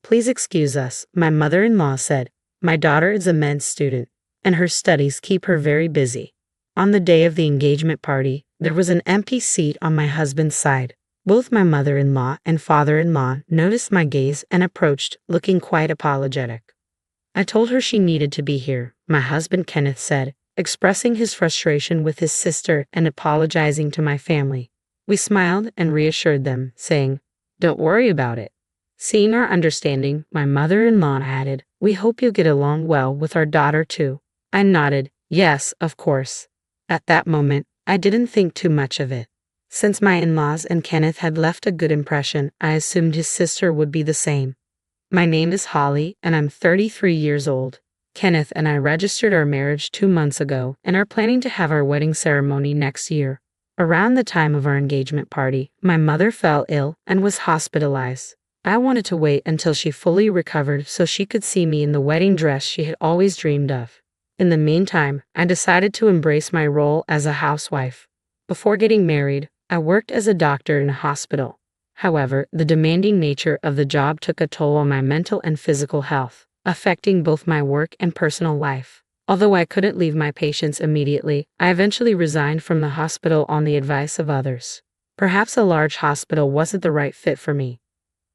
Please excuse us, my mother-in-law said. My daughter is a med student, and her studies keep her very busy. On the day of the engagement party, there was an empty seat on my husband's side. Both my mother-in-law and father-in-law noticed my gaze and approached, looking quite apologetic. I told her she needed to be here, my husband Kenneth said, expressing his frustration with his sister and apologizing to my family. We smiled and reassured them, saying, "Don't worry about it." Seeing our understanding, my mother-in-law added, "We hope you'll get along well with our daughter too." I nodded, "Yes, of course." At that moment, I didn't think too much of it. Since my in-laws and Kenneth had left a good impression, I assumed his sister would be the same. My name is Holly, and I'm 33 years old. Kenneth and I registered our marriage 2 months ago and are planning to have our wedding ceremony next year. Around the time of our engagement party, my mother fell ill and was hospitalized. I wanted to wait until she fully recovered so she could see me in the wedding dress she had always dreamed of. In the meantime, I decided to embrace my role as a housewife. Before getting married, I worked as a doctor in a hospital. However, the demanding nature of the job took a toll on my mental and physical health, affecting both my work and personal life. Although I couldn't leave my patients immediately, I eventually resigned from the hospital on the advice of others. Perhaps a large hospital wasn't the right fit for me.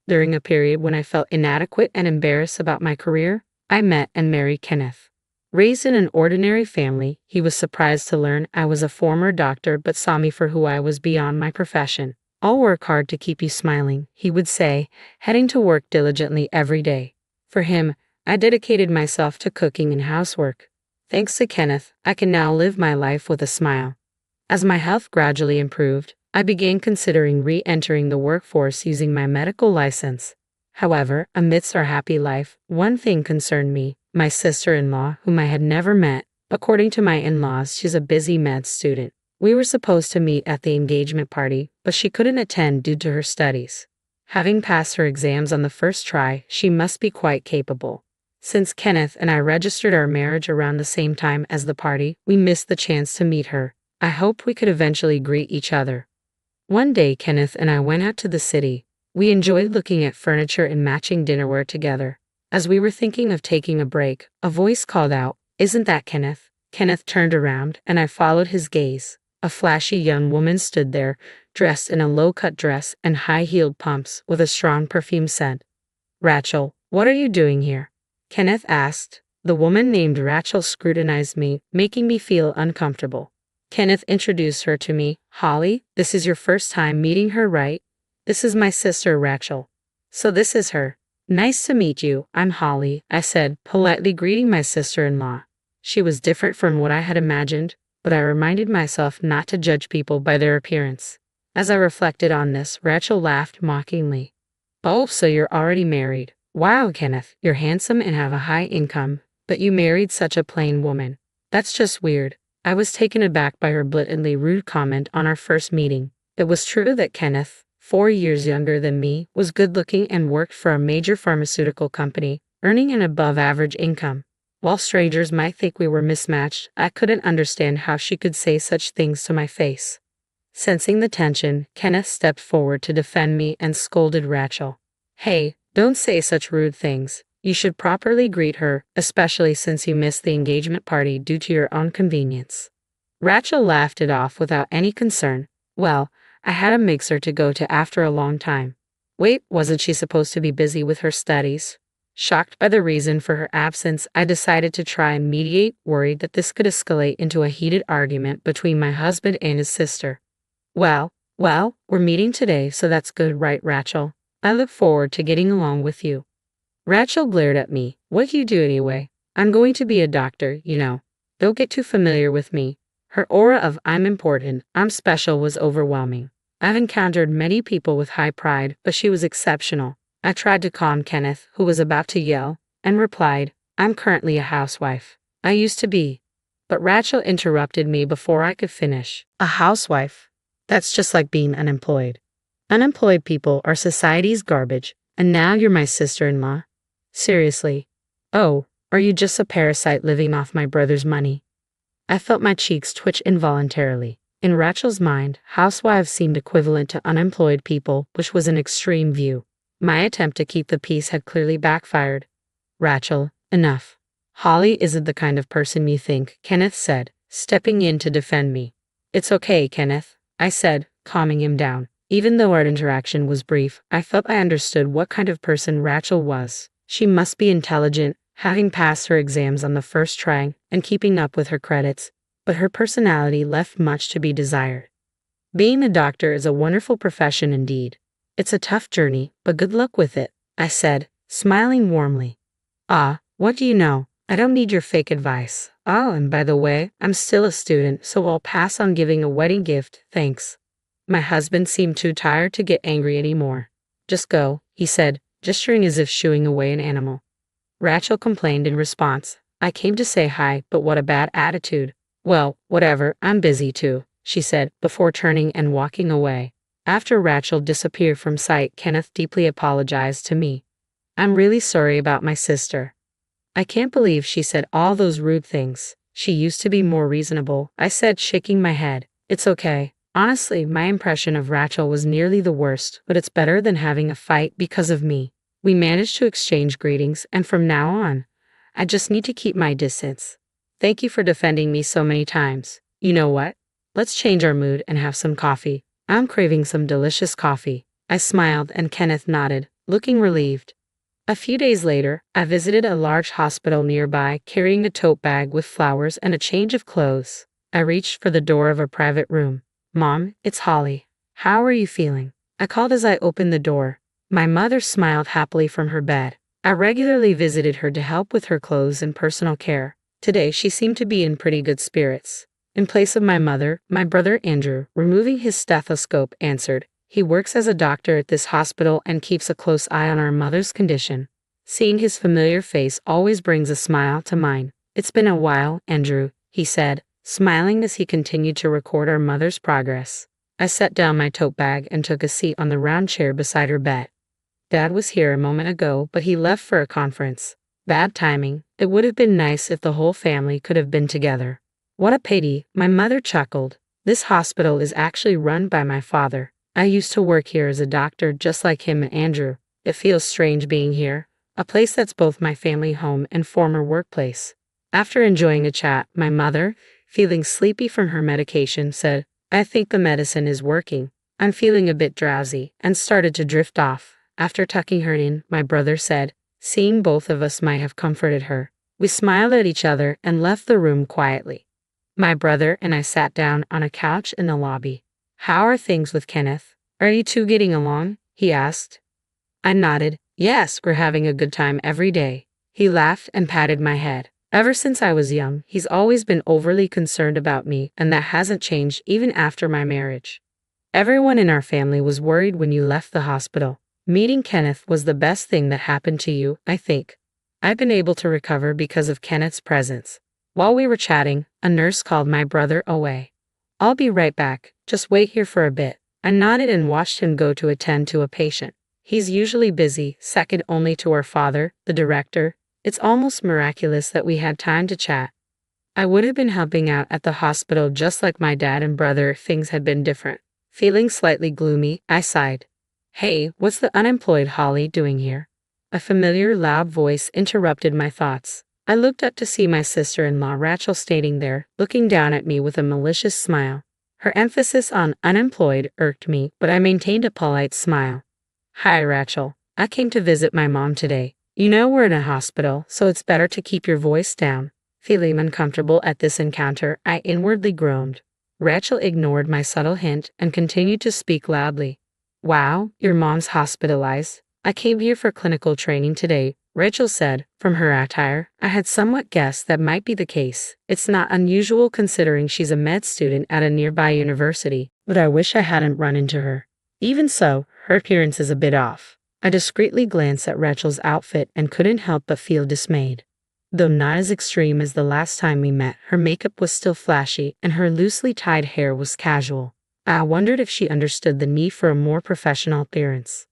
During a period when I felt inadequate and embarrassed about my career, I met and married Kenneth. Raised in an ordinary family, he was surprised to learn I was a former doctor but saw me for who I was beyond my profession. "I'll work hard to keep you smiling," he would say, heading to work diligently every day. For him, I dedicated myself to cooking and housework. Thanks to Kenneth, I can now live my life with a smile. As my health gradually improved, I began considering re-entering the workforce using my medical license. However, amidst our happy life, one thing concerned me: my sister-in-law, whom I had never met. According to my in-laws, she's a busy med student. We were supposed to meet at the engagement party, but she couldn't attend due to her studies. Having passed her exams on the first try, she must be quite capable. Since Kenneth and I registered our marriage around the same time as the party, we missed the chance to meet her. I hoped we could eventually greet each other. One day, Kenneth and I went out to the city. We enjoyed looking at furniture and matching dinnerware together. As we were thinking of taking a break, a voice called out, "Isn't that Kenneth?" Kenneth turned around, and I followed his gaze. A flashy young woman stood there, dressed in a low-cut dress and high-heeled pumps with a strong perfume scent. "Rachel, what are you doing here?" Kenneth asked. The woman named Rachel scrutinized me, making me feel uncomfortable. Kenneth introduced her to me. "Holly, this is your first time meeting her, right? This is my sister, Rachel. So this is her." "Nice to meet you, I'm Holly," I said, politely greeting my sister-in-law. She was different from what I had imagined, but I reminded myself not to judge people by their appearance. As I reflected on this, Rachel laughed mockingly. "Oh, so you're already married. Wow, Kenneth, you're handsome and have a high income, but you married such a plain woman. That's just weird." I was taken aback by her blatantly rude comment on our first meeting. It was true that Kenneth, 4 years younger than me, was good-looking and worked for a major pharmaceutical company, earning an above-average income. While strangers might think we were mismatched, I couldn't understand how she could say such things to my face. Sensing the tension, Kenneth stepped forward to defend me and scolded Rachel. "Hey, don't say such rude things. You should properly greet her, especially since you missed the engagement party due to your own convenience." Rachel laughed it off without any concern. "Well, I had a mixer to go to after a long time." Wait, wasn't she supposed to be busy with her studies? Shocked by the reason for her absence, I decided to try and mediate, worried that this could escalate into a heated argument between my husband and his sister. Well, we're meeting today, so that's good, right, Rachel? I look forward to getting along with you." Rachel glared at me. "What do you do anyway? I'm going to be a doctor, you know. Don't get too familiar with me." Her aura of "I'm important, I'm special" was overwhelming. I've encountered many people with high pride, but she was exceptional. I tried to calm Kenneth, who was about to yell, and replied, "I'm currently a housewife. I used to be." But Rachel interrupted me before I could finish. "A housewife? That's just like being unemployed. Unemployed people are society's garbage, and now you're my sister-in-law? Seriously? Oh, are you just a parasite living off my brother's money?" I felt my cheeks twitch involuntarily. In Rachel's mind, housewives seemed equivalent to unemployed people, which was an extreme view. My attempt to keep the peace had clearly backfired. Rachel, enough. Holly isn't the kind of person you think, Kenneth said, stepping in to defend me. It's okay, Kenneth, I said, calming him down. Even though our interaction was brief, I felt I understood what kind of person Rachel was. She must be intelligent, having passed her exams on the first try and keeping up with her credits, but her personality left much to be desired. Being a doctor is a wonderful profession indeed. It's a tough journey, but good luck with it, I said, smiling warmly. Ah, what do you know? I don't need your fake advice. Oh, and by the way, I'm still a student, so I'll pass on giving a wedding gift, thanks. My husband seemed too tired to get angry anymore. Just go, he said, gesturing as if shooing away an animal. Rachel complained in response. I came to say hi, but what a bad attitude. Well, whatever, I'm busy too, she said, before turning and walking away. After Rachel disappeared from sight, Kenneth deeply apologized to me. I'm really sorry about my sister. I can't believe she said all those rude things. She used to be more reasonable, I said, shaking my head. It's okay. Honestly, my impression of Rachel was nearly the worst, but it's better than having a fight because of me. We managed to exchange greetings, and from now on, I just need to keep my distance. Thank you for defending me so many times. You know what? Let's change our mood and have some coffee. I'm craving some delicious coffee. I smiled and Kenneth nodded, looking relieved. A few days later, I visited a large hospital nearby, carrying a tote bag with flowers and a change of clothes. I reached for the door of a private room. Mom, it's Holly. How are you feeling? I called as I opened the door. My mother smiled happily from her bed. I regularly visited her to help with her clothes and personal care. Today, she seemed to be in pretty good spirits. In place of my mother, my brother Andrew, removing his stethoscope, answered. He works as a doctor at this hospital and keeps a close eye on our mother's condition. Seeing his familiar face always brings a smile to mine. It's been a while, Andrew, he said, smiling as he continued to record our mother's progress. I set down my tote bag and took a seat on the round chair beside her bed. Dad was here a moment ago, but he left for a conference. Bad timing. It would have been nice if the whole family could have been together. What a pity, my mother chuckled. This hospital is actually run by my father. I used to work here as a doctor just like him and Andrew. It feels strange being here, a place that's both my family home and former workplace. After enjoying a chat, my mother, feeling sleepy from her medication, said, I think the medicine is working. I'm feeling a bit drowsy, and started to drift off. After tucking her in, my brother said, seeing both of us might have comforted her. We smiled at each other and left the room quietly. My brother and I sat down on a couch in the lobby. How are things with Kenneth? Are you two getting along? He asked. I nodded. Yes, we're having a good time every day. He laughed and patted my head. Ever since I was young, he's always been overly concerned about me, and that hasn't changed even after my marriage. Everyone in our family was worried when you left the hospital. Meeting Kenneth was the best thing that happened to you, I think. I've been able to recover because of Kenneth's presence. While we were chatting, a nurse called my brother away. I'll be right back. Just wait here for a bit. I nodded and watched him go to attend to a patient. He's usually busy, second only to our father, the director. It's almost miraculous that we had time to chat. I would have been helping out at the hospital just like my dad and brother if things had been different. Feeling slightly gloomy, I sighed. Hey, what's the unemployed Holly doing here? A familiar loud voice interrupted my thoughts. I looked up to see my sister-in-law Rachel standing there, looking down at me with a malicious smile. Her emphasis on unemployed irked me, but I maintained a polite smile. Hi, Rachel. I came to visit my mom today. You know we're in a hospital, so it's better to keep your voice down. Feeling uncomfortable at this encounter, I inwardly groaned. Rachel ignored my subtle hint and continued to speak loudly. Wow, your mom's hospitalized. I came here for clinical training today, Rachel said. From her attire, I had somewhat guessed that might be the case. It's not unusual considering she's a med student at a nearby university, but I wish I hadn't run into her. Even so, her appearance is a bit off. I discreetly glanced at Rachel's outfit and couldn't help but feel dismayed. Though not as extreme as the last time we met, her makeup was still flashy and her loosely tied hair was casual. I wondered if she understood the need for a more professional appearance.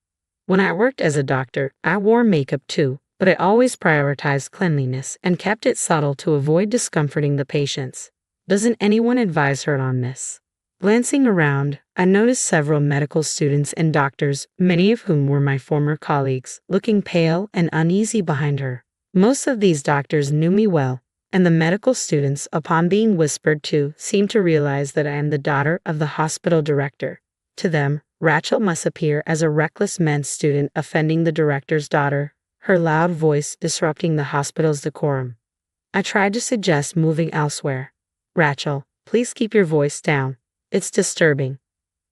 When I worked as a doctor, I wore makeup too, but I always prioritized cleanliness and kept it subtle to avoid discomforting the patients. Doesn't anyone advise her on this? Glancing around, I noticed several medical students and doctors, many of whom were my former colleagues, looking pale and uneasy behind her. Most of these doctors knew me well, and the medical students, upon being whispered to, seemed to realize that I am the daughter of the hospital director. To them, Rachel must appear as a reckless med student offending the director's daughter, her loud voice disrupting the hospital's decorum. I tried to suggest moving elsewhere. Rachel, please keep your voice down. It's disturbing.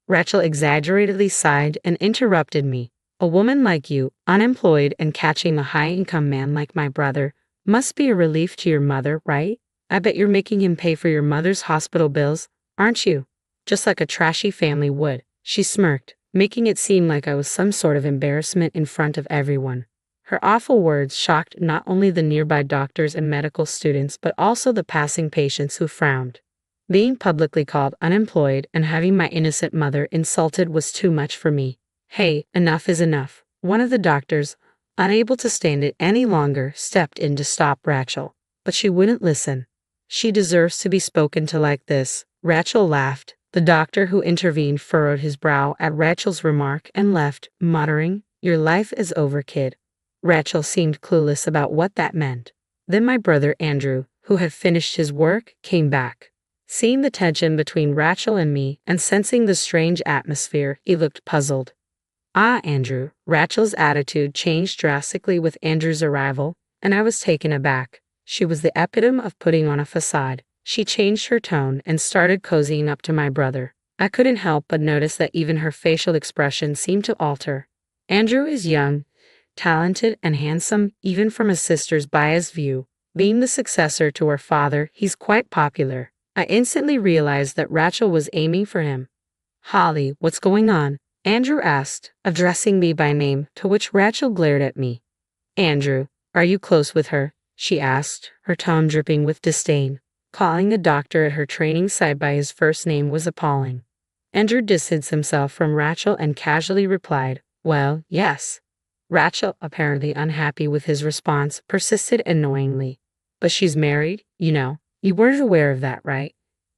Rachel exaggeratedly sighed and interrupted me. A woman like you, unemployed and catching a high-income man like my brother, must be a relief to your mother, right? I bet you're making him pay for your mother's hospital bills, aren't you? Just like a trashy family would. She smirked, making it seem like I was some sort of embarrassment in front of everyone. Her awful words shocked not only the nearby doctors and medical students but also the passing patients who frowned. Being publicly called unemployed and having my innocent mother insulted was too much for me. Hey, enough is enough. One of the doctors, unable to stand it any longer, stepped in to stop Rachel, but she wouldn't listen. She deserves to be spoken to like this. Rachel laughed. The doctor who intervened furrowed his brow at Rachel's remark and left, muttering, "Your life is over, kid." Rachel seemed clueless about what that meant. Then my brother Andrew, who had finished his work, came back. Seeing the tension between Rachel and me and sensing the strange atmosphere, he looked puzzled. "Ah, Andrew." Rachel's attitude changed drastically with Andrew's arrival, and I was taken aback. She was the epitome of putting on a facade. She changed her tone and started cozying up to my brother. I couldn't help but notice that even her facial expression seemed to alter. Andrew is young, talented, and handsome, even from his sister's biased view. Being the successor to her father, he's quite popular. I instantly realized that Rachel was aiming for him. "Holly, what's going on?" Andrew asked, addressing me by name, to which Rachel glared at me. "Andrew, are you close with her?" she asked, her tone dripping with disdain. Calling a doctor at her training site by his first name was appalling. Andrew distanced himself from Rachel and casually replied, "Well, yes." Rachel, apparently unhappy with his response, persisted annoyingly. "But she's married, you know. You weren't aware of that, right?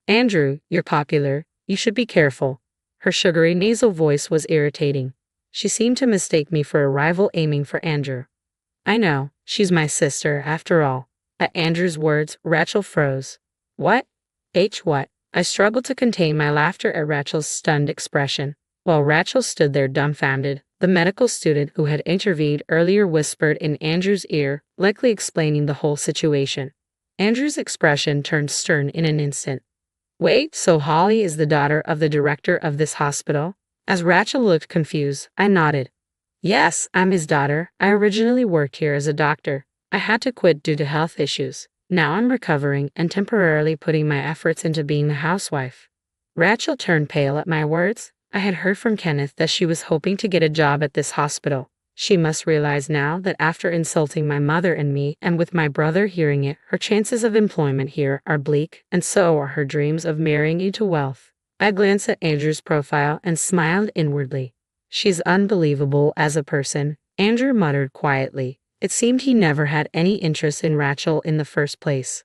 Andrew, you're popular. You should be careful." Her sugary nasal voice was irritating. She seemed to mistake me for a rival aiming for Andrew. "I know. She's my sister, after all." At Andrew's words, Rachel froze. "What? What?" I struggled to contain my laughter at Rachel's stunned expression. While Rachel stood there dumbfounded, the medical student who had intervened earlier whispered in Andrew's ear, likely explaining the whole situation. Andrew's expression turned stern in an instant. "Wait, so Holly is the daughter of the director of this hospital?" As Rachel looked confused, I nodded. "Yes, I'm his daughter. I originally worked here as a doctor. I had to quit due to health issues. Now I'm recovering and temporarily putting my efforts into being a housewife." Rachel turned pale at my words. I had heard from Kenneth that she was hoping to get a job at this hospital. She must realize now that after insulting my mother and me, and with my brother hearing it, her chances of employment here are bleak, and so are her dreams of marrying into wealth. I glanced at Andrew's profile and smiled inwardly. "She's unbelievable as a person," Andrew muttered quietly. It seemed he never had any interest in Rachel in the first place.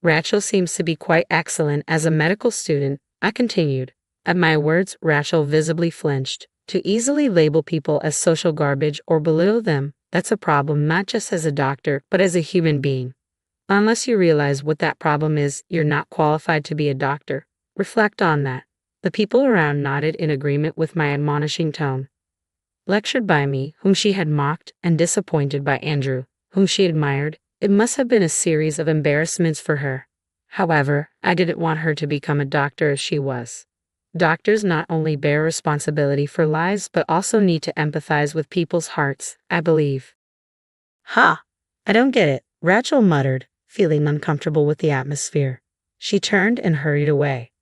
"Rachel seems to be quite excellent as a medical student," I continued. At my words, Rachel visibly flinched. To easily label people as social garbage or belittle them, that's a problem not just as a doctor, but as a human being. Unless you realize what that problem is, you're not qualified to be a doctor. Reflect on that. The people around nodded in agreement with my admonishing tone. Lectured by me, whom she had mocked, and disappointed by Andrew, whom she admired, it must have been a series of embarrassments for her. However, I didn't want her to become a doctor as she was. Doctors not only bear responsibility for lives but also need to empathize with people's hearts, I believe. "Ha! I don't get it," Rachel muttered, feeling uncomfortable with the atmosphere. She turned and hurried away.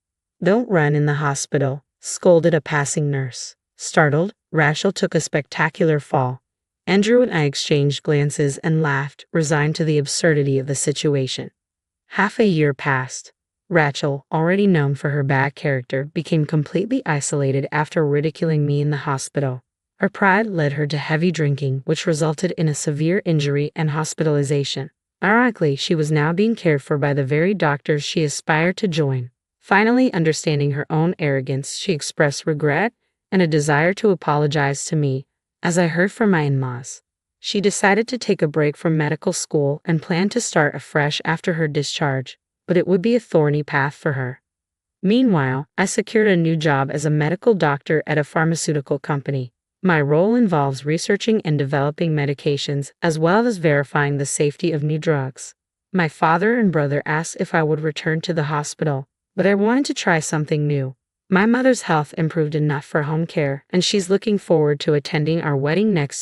"Don't run in the hospital," scolded a passing nurse. Startled, Rachel took a spectacular fall. Andrew and I exchanged glances and laughed, resigned to the absurdity of the situation. Half a year passed. Rachel, already known for her bad character, became completely isolated after ridiculing me in the hospital. Her pride led her to heavy drinking, which resulted in a severe injury and hospitalization. Ironically, she was now being cared for by the very doctors she aspired to join. Finally, understanding her own arrogance, she expressed regret and a desire to apologize to me, as I heard from my in-laws. She decided to take a break from medical school and planned to start afresh after her discharge, but it would be a thorny path for her. Meanwhile, I secured a new job as a medical doctor at a pharmaceutical company. My role involves researching and developing medications as well as verifying the safety of new drugs. My father and brother asked if I would return to the hospital, but I wanted to try something new. My mother's health improved enough for home care, and she's looking forward to attending our wedding next